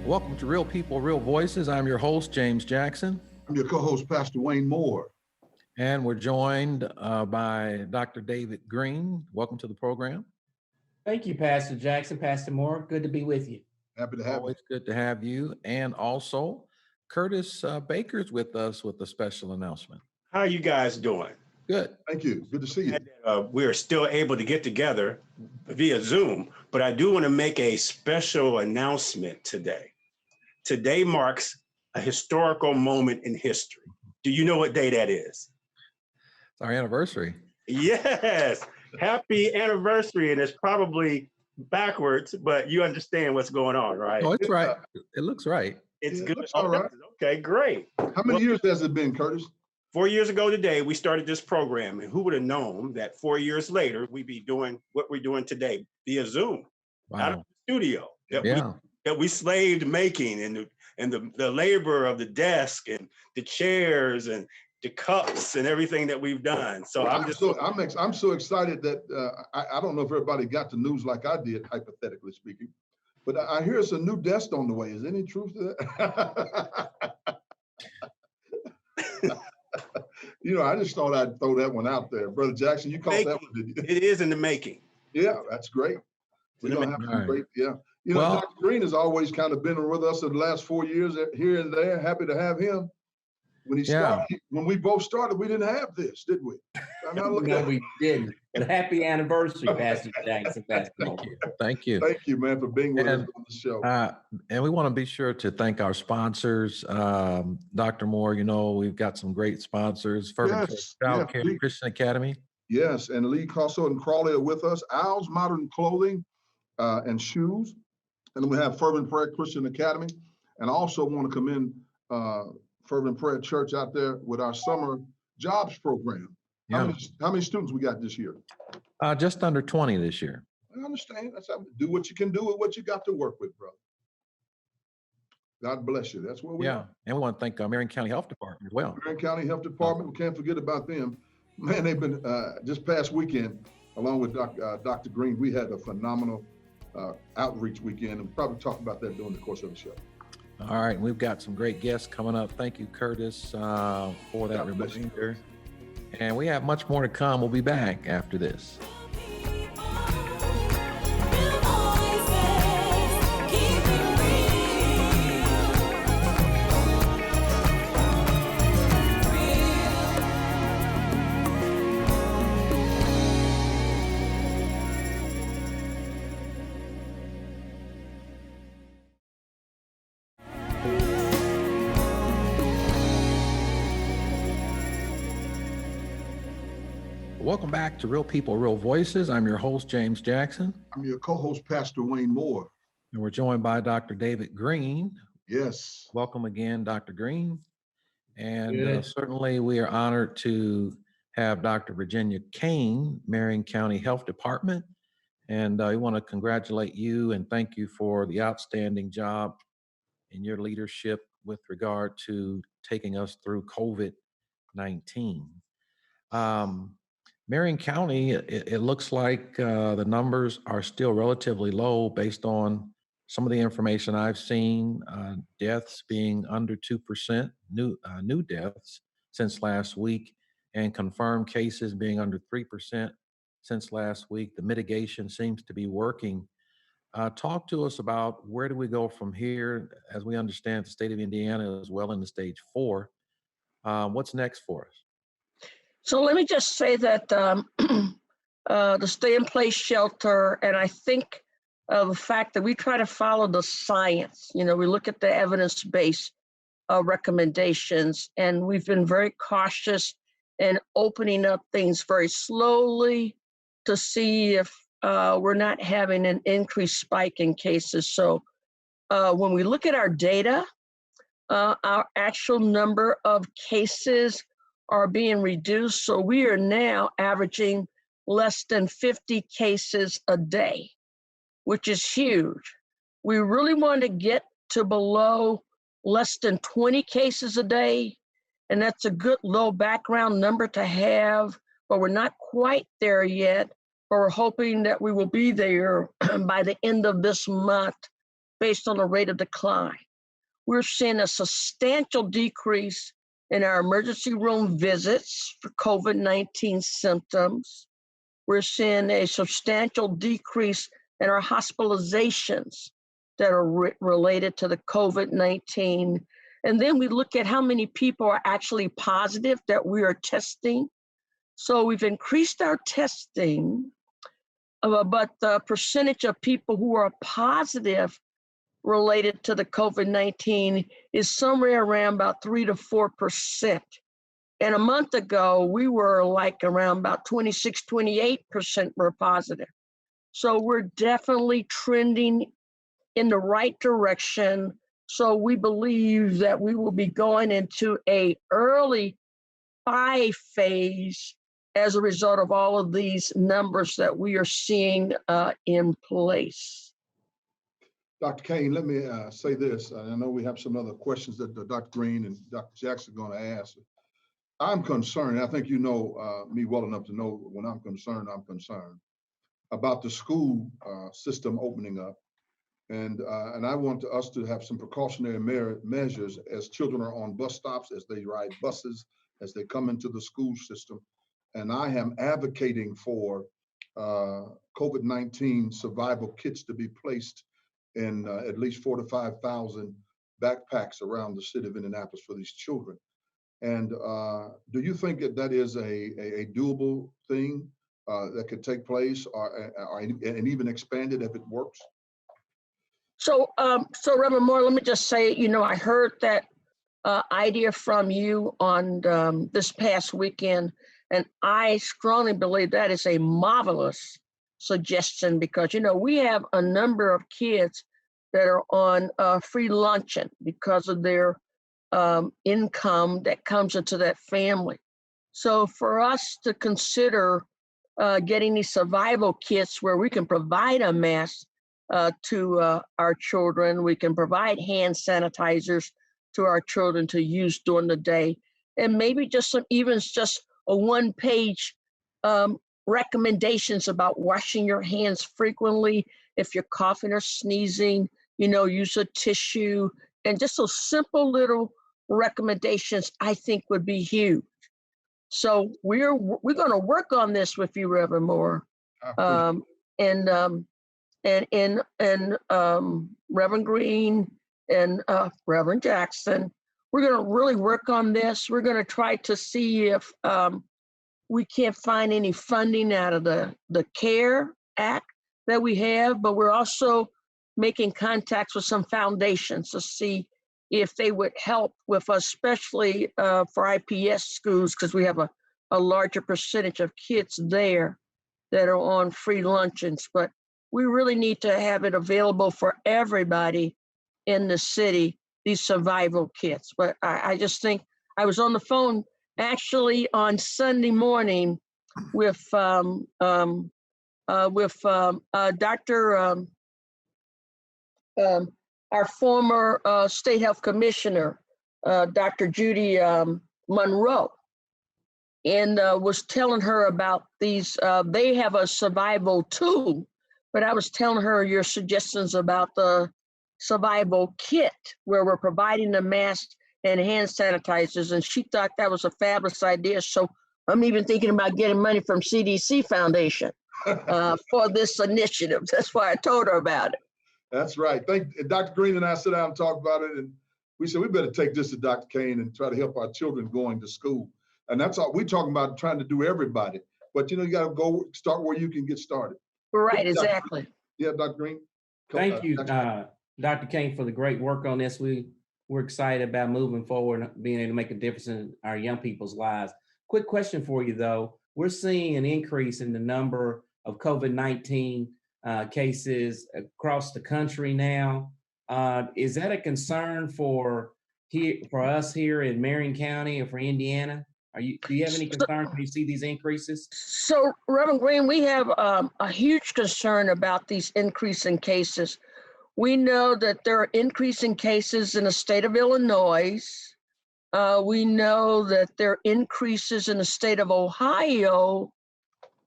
Welcome to Real People, Real Voices. I'm your host, James Jackson. I'm your co-host, Pastor Wayne Moore. And we're joined by Dr. David Greene. Welcome to the program. Thank you, Pastor Jackson, Pastor Moore. Good to be with you. Happy to have you. Always good to have you. And also, Curtis Baker's with us with a special announcement. How are you guys doing? Good. Thank you. Good to see you. We're still able to get together via Zoom, but I do want to make a special announcement today. Today marks a historical moment in history. Do you know what day that is? It's our anniversary. Yes. Happy anniversary. And it's probably backwards, but you understand what's going on, right? Oh, it's right. It looks right. It's Yeah, good. looks all right. Okay, great. How many years has it been, Curtis? 4 years ago today, we started this program, and who would have known that 4 years later, we'd be doing what we're doing today via Zoom, out of the studio that we slaved making, and the labor of the desk and the chairs and the cups and everything that we've done. So I'm so excited that I don't know if everybody got the news like I did, hypothetically speaking, but I hear it's a new desk on the way. Is any truth to that? You know, I just thought I'd throw that one out there. Brother Jackson, you caught that one, did you? It is in the making. Yeah, that's great. We're going to have some great, yeah. You know, Well, Dr. Greene has always kind of been with us in the last 4 years here and there. Happy to have him. When he started, when we both started, we didn't have this, did we? No, we didn't. But happy anniversary, Pastor Jackson. Pastor Moore. Thank you. Thank you, man, for being with us on the show. And we want to be sure to thank our sponsors. Dr. Moore, you know, we've got some great sponsors. Fervent Child Care Christian Academy. Yes, and Lee Cosso and Crawley are with us. Al's Modern Clothing and Shoes. And then we have Fervent Prayer Christian Academy. And I also want to commend Fervent Prayer Church out there with our summer jobs program. Yeah. How many students we got this year? Just under 20 this year. I understand. That's how do what you can do with what you got to work with, brother. God bless you. That's where we are. And we want to thank Marion County Health Department as well. Marion County Health Department, we can't forget about them. Man, they've been, just past weekend, along with Dr. Greene, we had a phenomenal outreach weekend, and we'll probably talk about that during the course of the show. All right, we've got some great guests coming up. Thank you, Curtis, for that reminder. And we have much more to come. We'll be back after this. Welcome back to Real People, Real Voices. I'm your host, James Jackson. I'm your co-host, Pastor Wayne Moore. And we're joined by Dr. David Greene. Yes. Welcome again, Dr. Greene. And certainly we are honored to have Dr. Virginia Kane, Marion County Health Department. And we want to congratulate you and thank you for the outstanding job in your leadership with regard to taking us through COVID-19. Marion County, it looks like the numbers are still relatively low based on some of the information I've seen, deaths being under 2%, new deaths since last week, and confirmed cases being under 3% since last week. The mitigation seems to be working. Talk to us about where do we go from here? As we understand, the state of Indiana is well into stage 4. What's next for us? So let me just say that the stay-in-place shelter, and I think the fact that we try to follow the science, you know, we look at the evidence-based recommendations, and we've been very cautious in opening up things very slowly to see if we're not having an increased spike in cases. So when we look at our data, our actual number of cases are being reduced. So we are now averaging less than 50 cases a day, which is huge. We really want to get to below less than 20 cases a day. And that's a good low background number to have, but we're not quite there yet. But we're hoping that we will be there by the end of this month based on the rate of decline. We're seeing a substantial decrease in our emergency room visits for COVID-19 symptoms. We're seeing a substantial decrease in our hospitalizations that are related to the COVID-19. And then we look at how many people are actually positive that we are testing. So we've increased our testing, but the percentage of people who are positive related to the COVID-19 is somewhere around about 3 to 4%. And a month ago, we were like around about 26, 28% were positive. So we're definitely trending in the right direction. So we believe that we will be going into a early 5 phase as a result of all of these numbers that we are seeing in place. Dr. Kane, let me say this. I know we have some other questions that Dr. Greene and Dr. Jackson are going to ask. I'm concerned, I think you know me well enough to know when I'm concerned about the school system opening up. And I want us to have some precautionary measures as children are on bus stops, as they ride buses, as they come into the school system. And I am advocating for COVID-19 survival kits to be placed in at least 4,000 to 5,000 backpacks around the city of Indianapolis for these children. And do you think that is a doable thing that could take place, and even expanded if it works? So Reverend Moore, let me just say, I heard that idea from you on this past weekend, and I strongly believe that is a marvelous suggestion because, we have a number of kids that are on free luncheon because of their income that comes into that family. So for us to consider getting these survival kits where we can provide a mask to our children, we can provide hand sanitizers to our children to use during the day, and maybe just just a one-page recommendations about washing your hands frequently. If you're coughing or sneezing, use a tissue, and just those simple little recommendations I think would be huge. So we're going to work on this with you, Reverend Moore, and Reverend Greene and Reverend Jackson. We're going to really work on this. We're going to try to see if we can't find any funding out of the CARE Act that we have, but we're also making contacts with some foundations to see if they would help with us, especially for IPS schools, because we have a larger percentage of kids there that are on free luncheons. But we really need to have it available for everybody in the city, these survival kits. But I just think I was on the phone actually on Sunday morning with Dr. Our former state health commissioner, Dr. Judy Monroe, and was telling her about these. They have a survival tool, but I was telling her your suggestions about the survival kit, where we're providing the masks and hand sanitizers, and she thought that was a fabulous idea. So I'm even thinking about getting money from CDC Foundation for this initiative. That's why I told her about it. That's right. Dr. Greene and I sit down and talk about it, and we said we better take this to Dr. Kane and try to help our children going to school. And that's all we're talking about, trying to do everybody. But you got to go start where you can get started. Right, exactly. Yeah, Dr. Greene. Thank you, Dr. Kane, for the great work on this. We're excited about moving forward and being able to make a difference in our young people's lives. Quick question for you, though. We're seeing an increase in the number of COVID-19 cases across the country now. Is that a concern for us here in Marion County or for Indiana? Do you have any concern when you see these increases? So, Reverend Greene, we have a huge concern about these increasing cases. We know that there are increasing cases in the state of Illinois. We know that there are increases in the state of Ohio,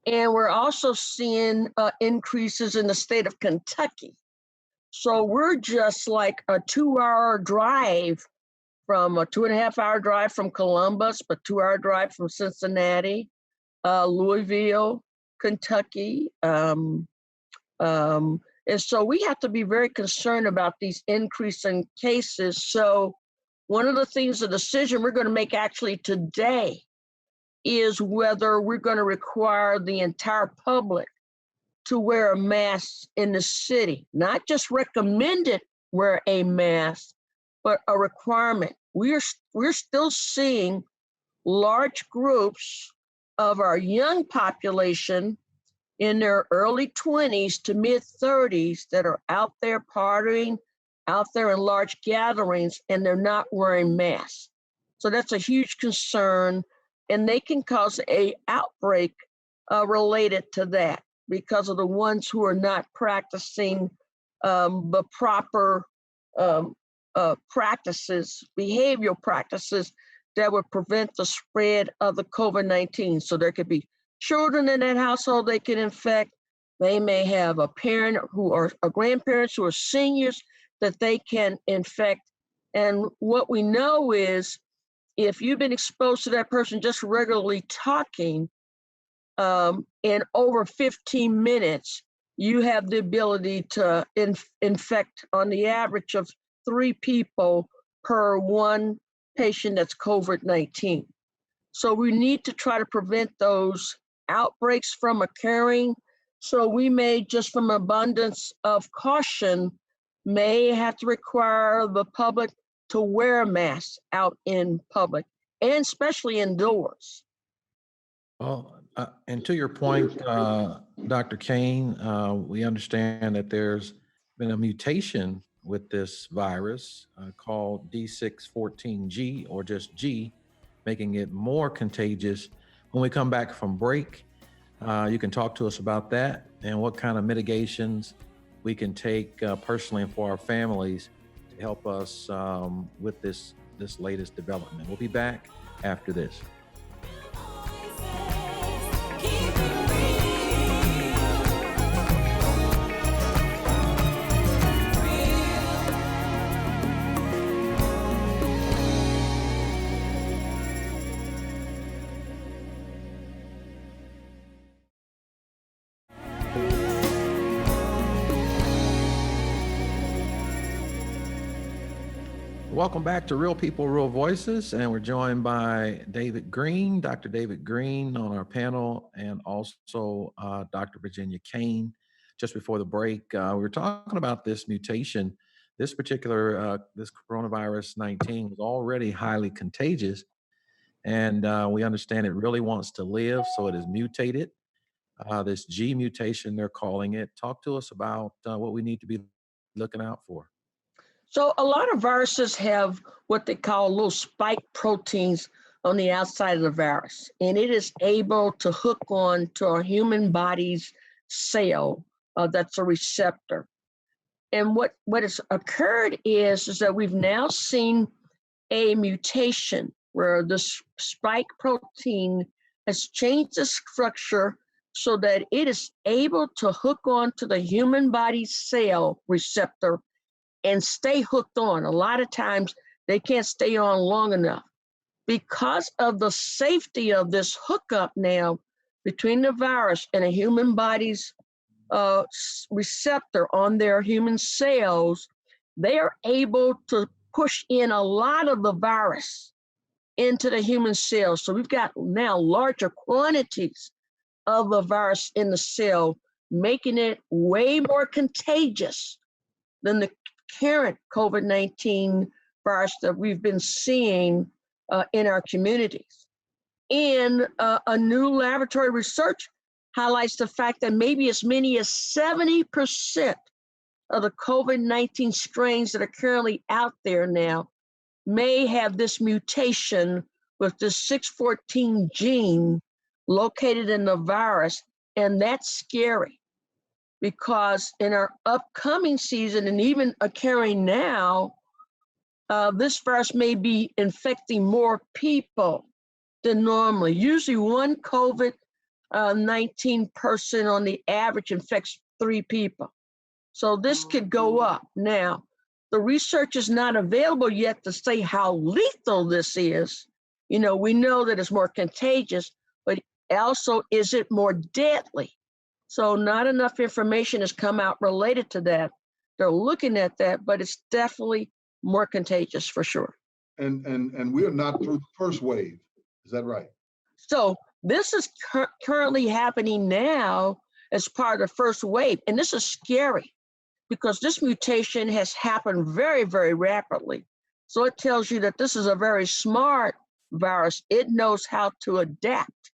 and we're also seeing increases in the state of Kentucky. So we're just like a 2-hour drive from a 2.5-hour drive from Columbus, but 2-hour drive from Cincinnati, Louisville, Kentucky. And so we have to be very concerned about these increasing cases. So one of the things, the decision we're going to make actually today is whether we're going to require the entire public to wear a mask in the city, not just recommended wear a mask, but a requirement. We're still seeing large groups of our young population in their early 20s to mid 30s that are out there partying, out there in large gatherings, and they're not wearing masks. So that's a huge concern, and they can cause a outbreak related to that because of the ones who are not practicing the proper practices, behavioral practices that would prevent the spread of the COVID-19. So there could be children in that household they can infect. They may have a parent who are grandparents who are seniors that they can infect. And what we know is if you've been exposed to that person just regularly talking in over 15 minutes, you have the ability to infect on the average of 3 people per 1 patient that's COVID-19. So we need to try to prevent those outbreaks from occurring. So we may, just from abundance of caution, may have to require the public to wear masks out in public, and especially indoors. Well, and to your point, Dr. Kane, we understand that there's been a mutation with this virus called D614G, or just G, making it more contagious. When we come back from break, you can talk to us about that and what kind of mitigations we can take personally and for our families to help us with this latest development. We'll be back after this. Welcome back to Real People, Real Voices, and we're joined by David Greene, Dr. David Greene on our panel, and also Dr. Virginia Kane. Just before the break, we were talking about this mutation. This particular, this coronavirus 19 was already highly contagious, and we understand it really wants to live, so it is mutated. This G mutation, they're calling it. Talk to us about what we need to be looking out for. So a lot of viruses have what they call little spike proteins on the outside of the virus, and it is able to hook on to our human body's cell that's a receptor. And what has occurred is that we've now seen a mutation where the spike protein has changed the structure so that it is able to hook on to the human body's cell receptor and stay hooked on. A lot of times they can't stay on long enough. Because of the safety of this hookup now between the virus and a human body's receptor on their human cells, they are able to push in a lot of the virus into the human cells. So we've got now larger quantities of the virus in the cell, making it way more contagious than the current COVID-19 virus that we've been seeing in our communities. And a new laboratory research highlights the fact that maybe as many as 70% of the COVID-19 strains that are currently out there now may have this mutation with the 614 gene located in the virus. And that's scary, because in our upcoming season, and even occurring now, this virus may be infecting more people than normally. Usually one COVID-19 person on the average infects 3 people. So this could go up. Now, the research is not available yet to say how lethal this is. You know, we know that it's more contagious, but also, is it more deadly? So not enough information has come out related to that. They're looking at that, but it's definitely more contagious for sure. And we're not through the first wave. Is that right? So this is currently happening now as part of the first wave. And this is scary because this mutation has happened very, very rapidly. So it tells you that this is a very smart virus. It knows how to adapt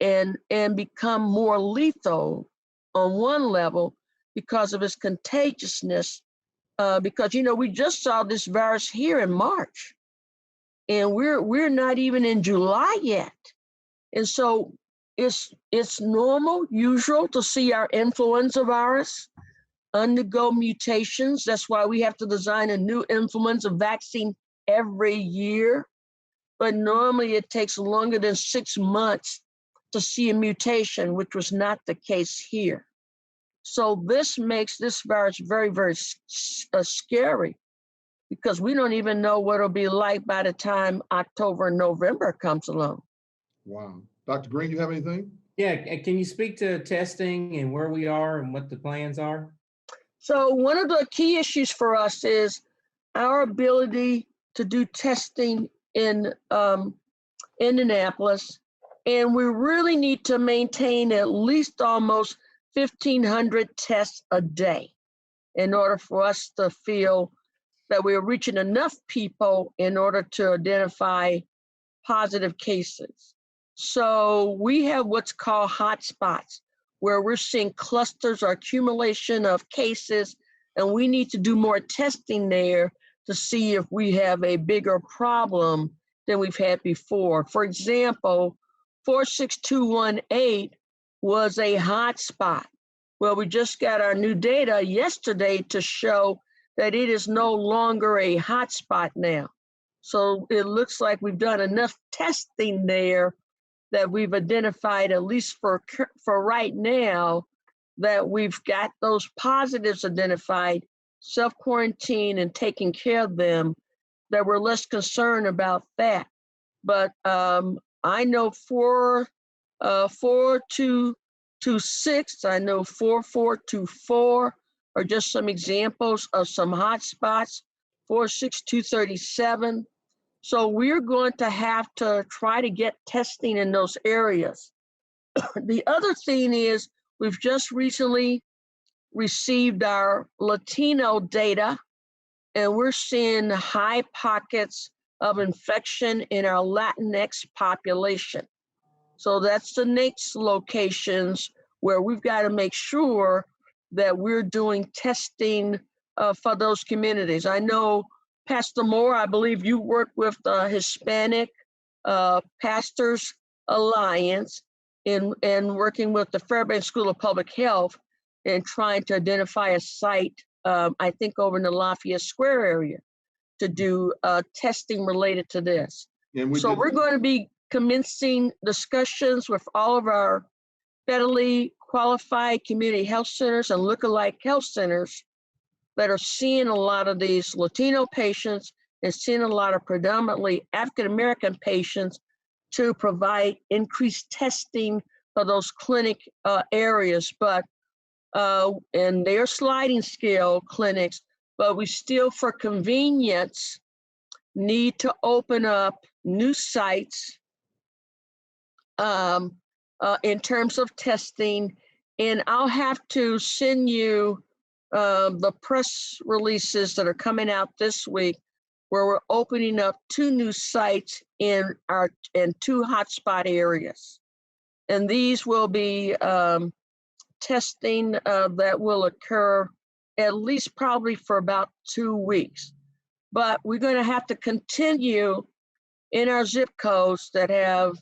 and become more lethal on one level because of its contagiousness. Because, you know, we just saw this virus here in March, and we're not even in July yet. And so it's normal, usual to see our influenza virus undergo mutations. That's why we have to design a new influenza vaccine every year. But normally it takes longer than 6 months to see a mutation, which was not the case here. So this makes this virus very, very scary because we don't even know what it'll be like by the time October and November comes along. Wow. Dr. Greene, you have anything? Yeah, can you speak to testing and where we are and what the plans are? So one of the key issues for us is our ability to do testing in Indianapolis, and we really need to maintain at least almost 1,500 tests a day in order for us to feel that we're reaching enough people in order to identify positive cases. So we have what's called hotspots, where we're seeing clusters or accumulation of cases, and we need to do more testing there to see if we have a bigger problem than we've had before. For example, 46218 was a hotspot. Well, we just got our new data yesterday to show that it is no longer a hotspot now. So it looks like we've done enough testing there that we've identified, at least for right now, that we've got those positives identified, self-quarantine and taking care of them, that we're less concerned about that. But I know 4226, I know 4424 are just some examples of some hotspots, 46237. So we're going to have to try to get testing in those areas. The other thing is we've just recently received our Latino data, and we're seeing high pockets of infection in our Latinx population. So that's the next locations where we've got to make sure that we're doing testing for those communities. I know, Pastor Moore, I believe you work with the Hispanic Pastors Alliance in working with the Fairbanks School of Public Health and trying to identify a site, I think over in the Lafayette Square area, to do testing related to this. So we're going to be commencing discussions with all of our federally qualified community health centers and lookalike health centers that are seeing a lot of these Latino patients and seeing a lot of predominantly African-American patients to provide increased testing for those clinic areas. But, and they're sliding scale clinics, but we still, for convenience, need to open up new sites in terms of testing. And I'll have to send you the press releases that are coming out this week, where we're opening up 2 new sites in 2 hotspot areas. And these will be testing that will occur at least probably for about 2 weeks. But we're going to have to continue in our zip codes that have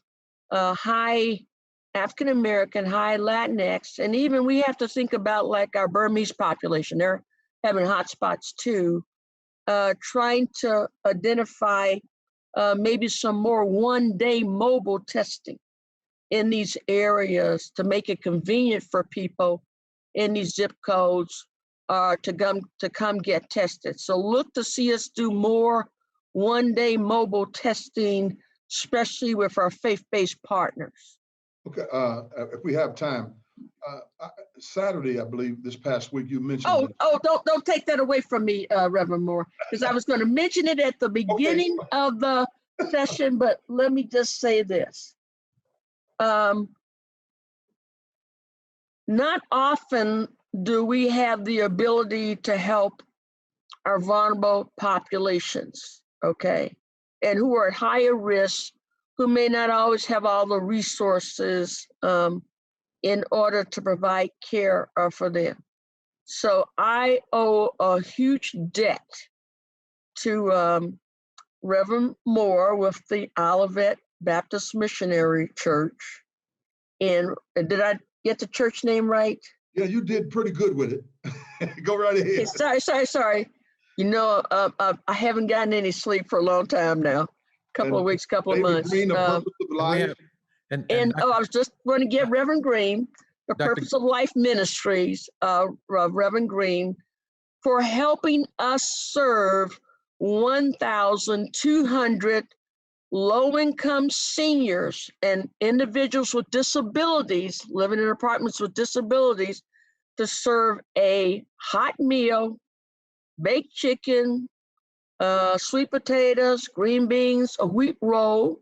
high African-American, high Latinx, and even we have to think about like our Burmese population. They're having hotspots too, trying to identify maybe some more one-day mobile testing in these areas to make it convenient for people in these zip codes to come get tested. So look to see us do more one-day mobile testing, especially with our faith-based partners. Okay, if we have time, Saturday, I believe, this past week, you mentioned. Don't take that away from me, Reverend Moore, because I was going to mention it at the beginning of the session, but let me just say this. Not often do we have the ability to help our vulnerable populations, okay, and who are at higher risk, who may not always have all the resources in order to provide care for them. So I owe a huge debt to Reverend Moore with the Olivet Baptist Missionary Church. And did I get the church name right? Yeah, you did pretty good with it. Go right ahead. Okay, sorry. You know, I haven't gotten any sleep for a long time now. Couple of weeks, couple of months. Greene, the Purpose of Life. I was just going to give Reverend Greene, the Purpose of Life Ministries, Reverend Greene, for helping us serve 1,200 low-income seniors and individuals with disabilities, living in apartments with disabilities, to serve a hot meal, baked chicken, sweet potatoes, green beans, a wheat roll.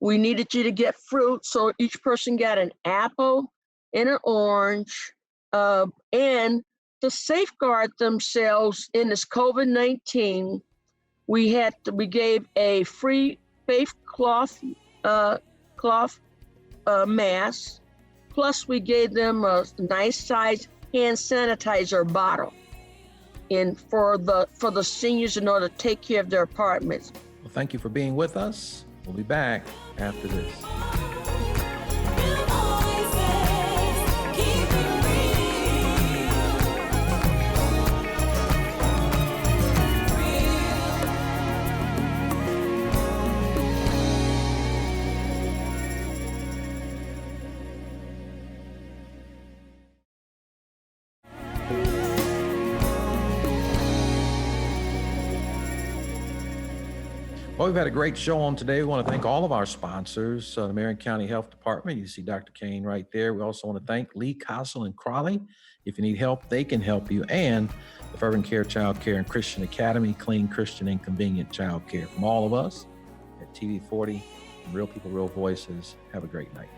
We needed you to get fruit, so each person got an apple and an orange, and to safeguard themselves in this COVID-19, we gave a free faith cloth mask, plus we gave them a nice size hand sanitizer bottle for the seniors in order to take care of their apartments. Well, thank you for being with us. We'll be back after this. Well, we've had a great show on today. We want to thank all of our sponsors, the Marion County Health Department. You see Dr. Kane right there. We also want to thank Lee, Castle, and Crawley. If you need help, they can help you. And the Fervent Care Child Care and Christian Academy, clean, Christian, and convenient child care. From all of us at TV 40, Real People, Real Voices, have a great night.